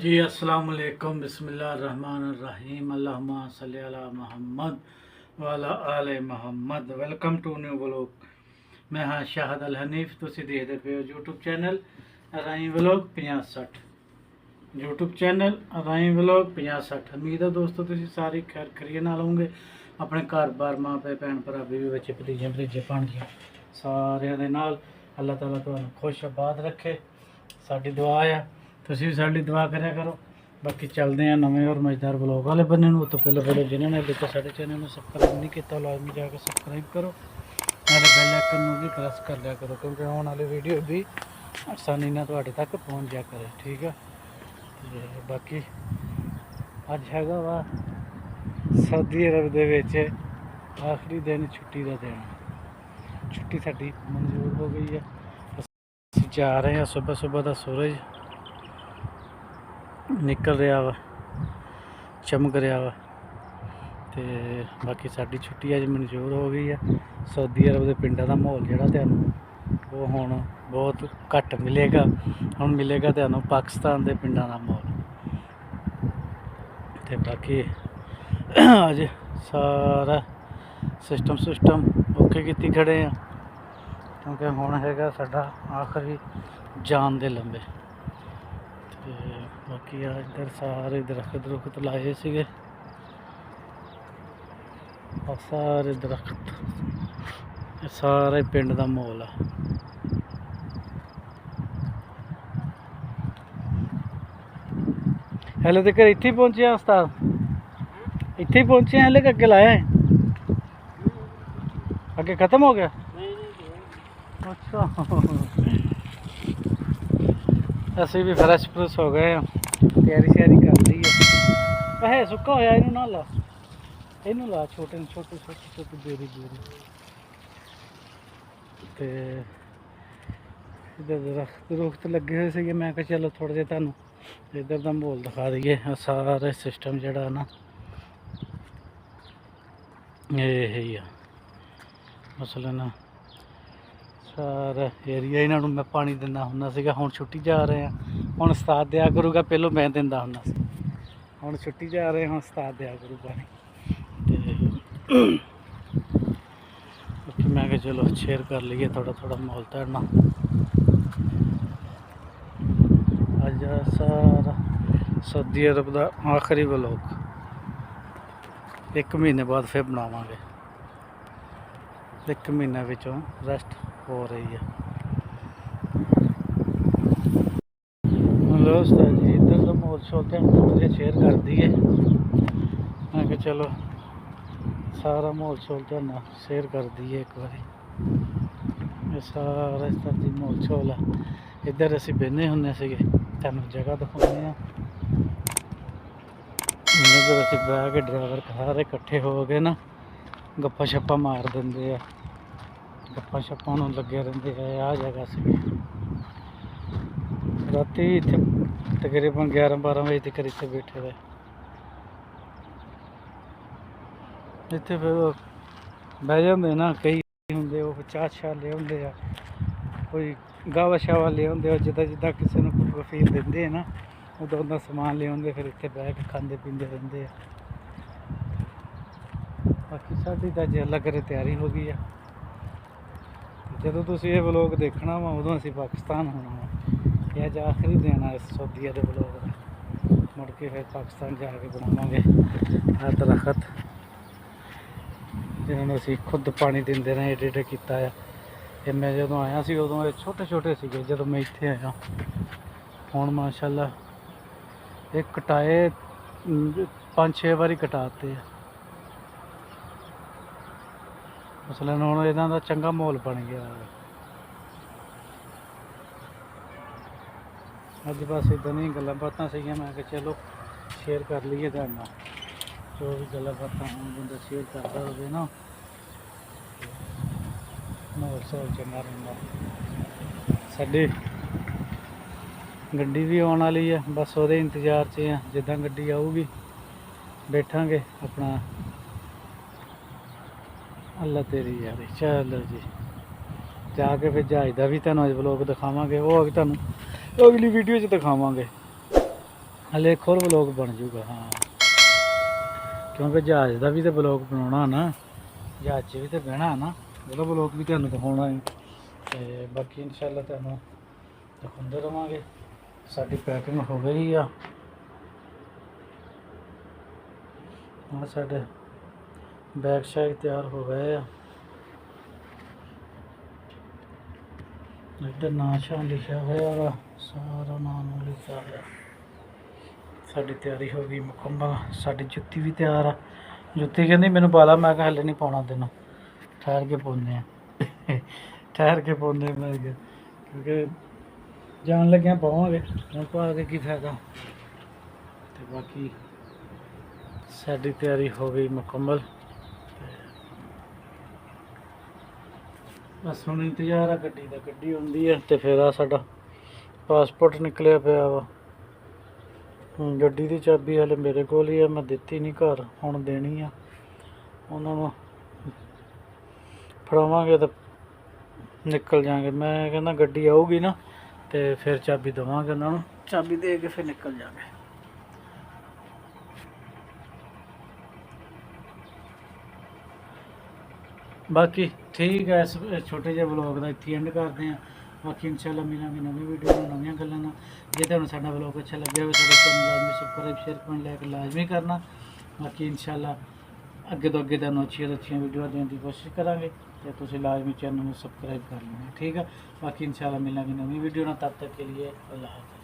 जी अस्सलाम वालेकुम बिस्मिल्लाहिर्रहमानिर्रहीम अल्लाहुम्मा सल्ली अला मोहम्मद व अला आले Mohammad. Welcome to new vlog. मैं हाँ शाहद अल हनीफ। ਤੁਸੀਂ ਦੇਖਦੇ ਪਏ ਹੋ YouTube ਚੈਨਲ ਰਾਈ ਵਲੌਗ 5060 YouTube ਚੈਨਲ ਰਾਈ ਵਲੌਗ 5060। ਉਮੀਦ ਹੈ ਦੋਸਤੋ ਤੁਸੀਂ ਸਾਰੇ ਖੈਰ ਖਰੀਏ ਨਾਲ ਹੋਵੋਗੇ। ਆਪਣੇ ਘਰ-ਬਾਰ ਮਾਂ ਪਿਓ ਭੈਣ ਭਰਾ ਬੀਵੀ ਬੱਚੇ ਭਤੀਜੇ ਭਾਣਜੀਆਂ ਸਾਰਿਆਂ ਦੇ ਨਾਲ ਅੱਲਾਹ ਤਾਲਾ ਤੁਹਾਨੂੰ ਖੁਸ਼ ਆਬਾਦ ਰੱਖੇ। ਸਾਡੀ ਦੁਆ ਆ, ਤੁਸੀਂ ਵੀ ਸਾਡੀ ਦੁਆ ਕਰਿਆ ਕਰੋ। ਬਾਕੀ ਚੱਲਦੇ ਆ ਨਵੇਂ ਔਰ ਮਜ਼ੇਦਾਰ ਵਲੌਗ ਵਾਲੇ ਬੰਨੇ ਨੂੰ। ਤੋਂ ਪਹਿਲਾਂ ਜਿਨ੍ਹਾਂ ਨੇ ਅਜੇ ਤੱਕ ਸਾਡੇ ਚੈਨਲ ਨੂੰ ਸਬਸਕ੍ਰਾਈਬ ਨਹੀਂ ਕੀਤਾ ਲਾਜ਼ਮੀ ਜਾ ਕੇ ਸਬਸਕ੍ਰਾਈਬ ਕਰੋ, ਨਾਲੇ ਬੈਲ ਆਈਕਨ ਨੂੰ ਵੀ ਪ੍ਰੈਸ ਕਰ ਲਿਆ ਕਰੋ, ਕਿਉਂਕਿ ਆਉਣ ਵਾਲੀ ਵੀਡੀਓ ਵੀ ਆਸਾਨੀ ਨਾਲ ਤੁਹਾਡੇ ਤੱਕ ਪਹੁੰਚ ਜਾ ਕਰੇ। ਠੀਕ ਆ। ਤੇ ਬਾਕੀ ਅੱਜ ਹੈਗਾ ਵਾ ਸਾਊਦੀ ਅਰਬ ਦੇ ਵਿੱਚ ਆਖਰੀ ਦਿਨ, ਛੁੱਟੀ ਦਾ ਦਿਨ। ਛੁੱਟੀ ਸਾਡੀ ਮਨਜ਼ੂਰ ਹੋ ਗਈ ਹੈ। ਅਸੀਂ ਜਾ ਰਹੇ ਹਾਂ। ਸੁਬਹ ਦਾ ਸੂਰਜ ਨਿਕਲ ਰਿਹਾ ਵਾ, ਚਮਕ ਰਿਹਾ ਵਾ। ਤੇ ਬਾਕੀ ਸਾਡੀ ਛੁੱਟੀ ਅੱਜ ਮਨਜ਼ੂਰ ਹੋ ਗਈ ਆ। ਸਾਊਦੀ ਅਰਬ ਦੇ ਪਿੰਡਾਂ ਦਾ ਮਾਹੌਲ ਜਿਹੜਾ ਤੁਹਾਨੂੰ ਉਹ ਹੁਣ ਬਹੁਤ ਘੱਟ ਮਿਲੇਗਾ। ਹੁਣ ਮਿਲੇਗਾ ਤੁਹਾਨੂੰ ਪਾਕਿਸਤਾਨ ਦੇ ਪਿੰਡਾਂ ਦਾ ਮਾਹੌਲ। ਤੇ ਬਾਕੀ ਅੱਜ ਸਾਰਾ ਸਿਸਟਮ ਓਕੇ ਕੀਤੀ ਖੜੇ ਆ, ਕਿਉਂਕਿ ਹੁਣ ਹੈਗਾ ਸਾਡਾ ਆਖਰੀ ਜਾਨ ਦੇ ਲੰਬੇ। ਤੇ ਬਾਕੀ ਆ ਇੱਧਰ ਸਾਰੇ ਦਰਖਤ ਲਾਏ ਸੀਗੇ, ਆ ਸਾਰੇ ਦਰਖਤ, ਇਹ ਸਾਰੇ ਪਿੰਡ ਦਾ ਮਾਹੌਲ ਆ। ਹਲੇ ਤੱਕ ਇੱਥੇ ਹੀ ਪਹੁੰਚੇ ਆ ਉਸਤਾਦ, ਇੱਥੇ ਹੀ ਪਹੁੰਚੇ ਆ। ਹਲੇ ਕਿ ਅੱਗੇ ਲਾਇਆ ਹੈ, ਅੱਗੇ ਖਤਮ ਹੋ ਗਿਆ। ਅੱਛਾ, ਅਸੀਂ ਵੀ ਫਰੈਸ਼ ਹੋ ਗਏ ਹਾਂ, ਤਿਆਰੀ ਕਰ ਲਈ ਹੈ। ਇਹ ਸੁੱਕਾ ਹੋਇਆ, ਇਹਨੂੰ ਨਾ ਲਾ, ਇਹਨੂੰ ਲਾ ਛੋਟੀ ਬੇਰੀ। ਤੇ ਇੱਧਰ ਦਰਖਤ ਲੱਗੇ ਹੋਏ ਸੀਗੇ। ਮੈਂ ਕਿਹਾ ਚਲੋ ਥੋੜ੍ਹਾ ਜਿਹਾ ਤੁਹਾਨੂੰ ਇੱਧਰ ਦਾ ਮਾਹੌਲ ਦਿਖਾ ਦਈਏ। ਸਾਰਾ ਸਿਸਟਮ ਜਿਹੜਾ ਨਾ ਇਹ ਹੀ ਆ। ਮਸਲਨ ਸਾਰਾ ਏਰੀਆ ਇਹਨਾਂ ਨੂੰ ਮੈਂ ਪਾਣੀ ਦਿੰਦਾ ਹੁੰਦਾ ਸੀਗਾ। ਹੁਣ ਛੁੱਟੀ ਜਾ ਰਹੇ ਹਾਂ, ਹੁਣ ਉਸਤਾਦ ਦਿਆ ਕਰੂਗਾ। ਪਹਿਲੋਂ ਮੈਂ ਦਿੰਦਾ ਹੁੰਦਾ ਸੀ, ਹੁਣ ਛੁੱਟੀ ਜਾ ਰਹੇ, ਹੁਣ ਉਸਤਾਦ ਦਿਆ ਕਰੂ ਪਾਣੀ। ਤੇ ਬਾਕੀ ਮੈਂ ਕਿਹਾ ਚਲੋ ਸ਼ੇਅਰ ਕਰ ਲਈਏ ਥੋੜਾ ਮਾਹੌਲ ਤੁਹਾਡੇ ਨਾਲ। ਅੱਜ ਸਾਰਾ ਸਾਊਦੀ ਅਰਬ ਦਾ ਆਖਰੀ ਵਲੌਗ 1 ਮਹੀਨੇ ਬਾਅਦ ਫਿਰ ਬਣਾਵਾਂਗੇ। 1 ਮਹੀਨੇ ਵਿੱਚੋਂ ਰੈਸਟ ਹੋ ਰਹੀ ਹੈ। ਲੋ ਉਸਤਾਦ ਜੀ, ਇੱਧਰ ਦਾ ਮਾਹੌਲ ਥੋੜ੍ਹਾ ਜਿਹਾ ਸ਼ੇਅਰ ਕਰ ਦਈਏ। ਮੈਂ ਕਿਹਾ ਚਲੋ ਸਾਰਾ ਮਾਹੌਲ ਤੁਹਾਡੇ ਨਾਲ ਸ਼ੇਅਰ ਕਰ ਦਈਏ ਇੱਕ ਵਾਰੀ। ਇਹ ਸਾਰਾ ਇਸ ਤਰ੍ਹਾਂ ਦੀ ਮਾਹੌਲ ਆ। ਇੱਧਰ ਅਸੀਂ ਬਹਿੰਦੇ ਹੁੰਦੇ ਸੀਗੇ, ਤੁਹਾਨੂੰ ਜਗ੍ਹਾ ਦਿਖਾਉਂਦੇ ਹਾਂ। ਇੱਧਰ ਅਸੀਂ ਬਹਿ ਕੇ ਡਰਾਈਵਰ ਸਾਰੇ ਇਕੱਠੇ ਹੋ ਕੇ ਨਾ ਗੱਪਾਂ ਛੱਪਾਂ ਮਾਰ ਦਿੰਦੇ ਆ, ਗੱਪਾਂ ਛੱਪਾਂ ਨੂੰ ਲੱਗੇ ਰਹਿੰਦੇ ਆ। ਆਹ ਜਗ੍ਹਾ ਸੀ ਰਾਤੀ ਇੱਥੇ ਤਕਰੀਬਨ 11-12 ਵਜੇ ਤੱਕ ਇੱਥੇ ਬੈਠੇ ਰਹੇ। ਇੱਥੇ ਫਿਰ ਬਹਿ ਜਾਂਦੇ ਨਾ, ਕਈ ਹੁੰਦੇ ਉਹ ਚਾਹ ਲਿਆਉਂਦੇ ਆ, ਕੋਈ ਗਾਵਾ ਸ਼ਾਵਾ ਲਿਆਉਂਦੇ ਆ, ਜਿੱਦਾਂ ਕਿਸੇ ਨੂੰ ਕੋਈ ਵਫੀਰ ਦਿੰਦੇ ਆ ਨਾ, ਉਹਦਾ ਸਮਾਨ ਲਿਆਉਂਦੇ, ਫਿਰ ਇੱਥੇ ਬਹਿ ਕੇ ਖਾਂਦੇ ਪੀਂਦੇ ਰਹਿੰਦੇ ਆ। ਬਾਕੀ ਸਾਡੀ ਤਾਂ ਜੇ ਅੱਲਾ ਕਰੇ ਤਿਆਰੀ ਹੋ ਗਈ ਆ। ਜਦੋਂ ਤੁਸੀਂ ਇਹ ਵਲੋਗ ਦੇਖਣਾ ਵਾ ਉਦੋਂ ਅਸੀਂ ਪਾਕਿਸਤਾਨ ਹੋਣਾ ਵਾ। ਇਹ ਅੱਜ ਆਖਰੀ ਦਿਨ ਆ ਸਾਊਦੀ ਦੇ ਵਲੋਗ ਦਾ। ਮੁੜ ਕੇ ਫਿਰ ਪਾਕਿਸਤਾਨ ਜਾ ਕੇ ਬਣਾਵਾਂਗੇ ਆਹ ਦਰਖਤ, ਜਿਹਨਾਂ ਨੂੰ ਅਸੀਂ ਖੁਦ ਪਾਣੀ ਦਿੰਦੇ ਰਹੇ। ਏਡੇ ਕੀਤਾ ਆ। ਇਹ ਮੈਂ ਜਦੋਂ ਆਇਆ ਸੀ ਉਦੋਂ ਇਹ ਛੋਟੇ ਸੀਗੇ ਜਦੋਂ ਮੈਂ ਇੱਥੇ ਆਇਆ। ਹੁਣ ਮਾਸ਼ਾਅੱਲਾ ਇਹ ਕਟਾਏ 5-6 ਵਾਰੀ ਕਟਾਤੇ ਆ। ਮਸਲਨ ਹੁਣ ਇਹਨਾਂ ਦਾ ਚੰਗਾ ਮਾਹੌਲ ਬਣ ਗਿਆ। ਅੱਜ ਬਸ ਇੱਦਾਂ ਦੀਆਂ ਗੱਲਾਂ ਬਾਤਾਂ ਸੀਗੀਆਂ। ਮੈਂ ਕਿਹਾ ਚਲੋ ਸ਼ੇਅਰ ਕਰ ਲਈਏ ਤੁਹਾਡੇ ਨਾਲ। ਜੋ ਵੀ ਗੱਲਾਂ ਬਾਤਾਂ ਹੁਣ ਬੰਦਾ ਸ਼ੇਅਰ ਕਰਦਾ ਹੋਵੇ ਨਾ, ਮਾਹੌਲ ਚੰਗਾ ਰਹਿੰਦਾ। ਸਾਡੀ ਗੱਡੀ ਵੀ ਆਉਣ ਵਾਲੀ ਆ, ਬਸ ਉਹਦੇ ਇੰਤਜ਼ਾਰ 'ਚ ਆ। ਜਿੱਦਾਂ ਗੱਡੀ ਆਊਗੀ ਬੈਠਾਂਗੇ ਆਪਣਾ। ਅੱਲਾ ਤੇਰੀ ਯਾਰੀ। ਚਲੋ ਜੀ, ਜਾ ਕੇ ਫਿਰ ਜਹਾਜ਼ ਦਾ ਵੀ ਤੁਹਾਨੂੰ ਅੱਜ ਵਲੋਗ ਦਿਖਾਵਾਂਗੇ। ਉਹ ਵੀ ਤੁਹਾਨੂੰ ਅਗਲੀ ਵੀਡੀਓ 'ਚ ਦਿਖਾਵਾਂਗੇ। ਹਲੇ ਇੱਕ ਹੋਰ ਵਲੋਗ ਬਣ ਜੂਗਾ। ਹਾਂ, ਕਿਉਂਕਿ ਜਹਾਜ਼ ਦਾ ਵੀ ਤਾਂ ਵਲੋਗ ਬਣਾਉਣਾ ਨਾ, ਜਹਾਜ਼ 'ਚ ਵੀ ਤਾਂ ਬਹਿਣਾ ਨਾ, ਉਹਦਾ ਵਲੋਗ ਵੀ ਤੁਹਾਨੂੰ ਦਿਖਾਉਣਾ ਹੈ। ਤੇ ਬਾਕੀ ਇਨਸ਼ਾਅੱਲਾ ਤੁਹਾਨੂੰ ਦਿਖਾਉਂਦੇ ਰਵਾਂਗੇ। ਸਾਡੀ ਪੈਕਿੰਗ ਹੋ ਗਈ ਆ, ਸਾਡੇ ਬੈਗ ਸ਼ੈਗ ਤਿਆਰ ਹੋ ਗਏ ਆ। ਇੱਧਰ ਨਾਂ ਸ਼ਾਂ ਲਿਖਿਆ ਹੋਇਆ ਵਾ, ਸਾਰਾ ਨਾਮ ਲਿਖਿਆ ਹੋਇਆ। ਸਾਡੀ ਤਿਆਰੀ ਹੋ ਗਈ ਮੁਕੰਮਲ। ਸਾਡੀ ਜੁੱਤੀ ਵੀ ਤਿਆਰ ਆ। ਜੁੱਤੀ ਕਹਿੰਦੀ ਮੈਨੂੰ ਪਾ ਲਾ, ਮੈਂ ਕਿਹਾ ਹਲੇ ਨਹੀਂ ਪਾਉਣਾ ਤੈਨੂੰ, ਠਹਿਰ ਕੇ ਪਾਉਂਦੇ ਆ ਠਹਿਰ ਕੇ ਪਾਉਂਦੇ ਮੈਂ ਕਿਹਾ, ਕਿਉਂਕਿ ਜਾਣ ਲੱਗਿਆ ਪਾਵਾਂਗੇ, ਹੁਣ ਪਾ ਕੇ ਕੀ ਫਾਇਦਾ। ਤੇ ਬਾਕੀ ਸਾਡੀ ਤਿਆਰੀ ਹੋ ਗਈ ਮੁਕੰਮਲ। ਬਸ ਹੁਣ ਇੰਤਜ਼ਾਰ ਆ ਗੱਡੀ ਦਾ, ਗੱਡੀ ਆਉਂਦੀ ਹੈ ਤੇ ਫਿਰ ਆ ਸਾਡਾ ਪਾਸਪੋਰਟ ਨਿਕਲਿਆ ਪਿਆ ਵਾ। ਗੱਡੀ ਦੀ ਚਾਬੀ ਹਲੇ ਮੇਰੇ ਕੋਲ ਹੀ ਆ, ਮੈਂ ਦਿੱਤੀ ਨਹੀਂ ਘਰ, ਹੁਣ ਦੇਣੀ ਆ ਉਹਨਾਂ ਨੂੰ, ਫੜਾਵਾਂਗੇ ਤਾਂ ਨਿਕਲ ਜਾਵਾਂਗੇ। ਮੈਂ ਕਹਿੰਦਾ ਗੱਡੀ ਆਊਗੀ ਨਾ ਤੇ ਫਿਰ ਚਾਬੀ ਦੇਵਾਂਗੇ ਉਹਨਾਂ ਨੂੰ, ਚਾਬੀ ਦੇ ਕੇ ਫਿਰ ਨਿਕਲ ਜਾਵਾਂਗੇ। ਬਾਕੀ ਠੀਕ ਹੈ, ਇਸ ਛੋਟੇ ਜਿਹੇ ਵਲੋਗ ਦਾ ਇੱਥੇ ਐਂਡ ਕਰਦੇ ਹਾਂ। ਬਾਕੀ ਇਨਸ਼ਾਅੱਲਾ ਮਿਲਾਂਗੇ ਨਵੀਂ ਵੀਡੀਓ ਨਾਲ, ਨਵੀਆਂ ਗੱਲਾਂ ਨਾਲ। ਜੇ ਤੁਹਾਨੂੰ ਸਾਡਾ ਵਲੋਗ ਅੱਛਾ ਲੱਗਿਆ ਹੋਵੇ ਸਾਡੇ ਚੈਨਲ ਲਾਜ਼ਮੀ ਸਬਸਕ੍ਰਾਈਬ, ਸ਼ੇਅਰ, ਕਮੈਂਟ, ਲਾਈਕ ਲਾਜ਼ਮੀ ਕਰਨਾ। ਬਾਕੀ ਇਨਸ਼ਾਅੱਲਾ ਅੱਗੇ ਤੋਂ ਅੱਗੇ ਤੁਹਾਨੂੰ ਅੱਛੀਆਂ ਤੋਂ ਅੱਛੀਆਂ ਵੀਡੀਓ ਦੇਣ ਦੀ ਕੋਸ਼ਿਸ਼ ਕਰਾਂਗੇ ਤੇ ਤੁਸੀਂ ਲਾਜ਼ਮੀ ਚੈਨਲ ਨੂੰ ਸਬਸਕ੍ਰਾਈਬ ਕਰ ਲੈਣਾ, ਠੀਕ ਹੈ। ਬਾਕੀ ਇਨਸ਼ਾਅੱਲਾ ਮਿਲਾਂਗੇ ਨਵੀਂ ਵੀਡੀਓ ਨਾਲ, ਤਬ ਤੱਕ के लिए अल्लाह हाफ़िज़।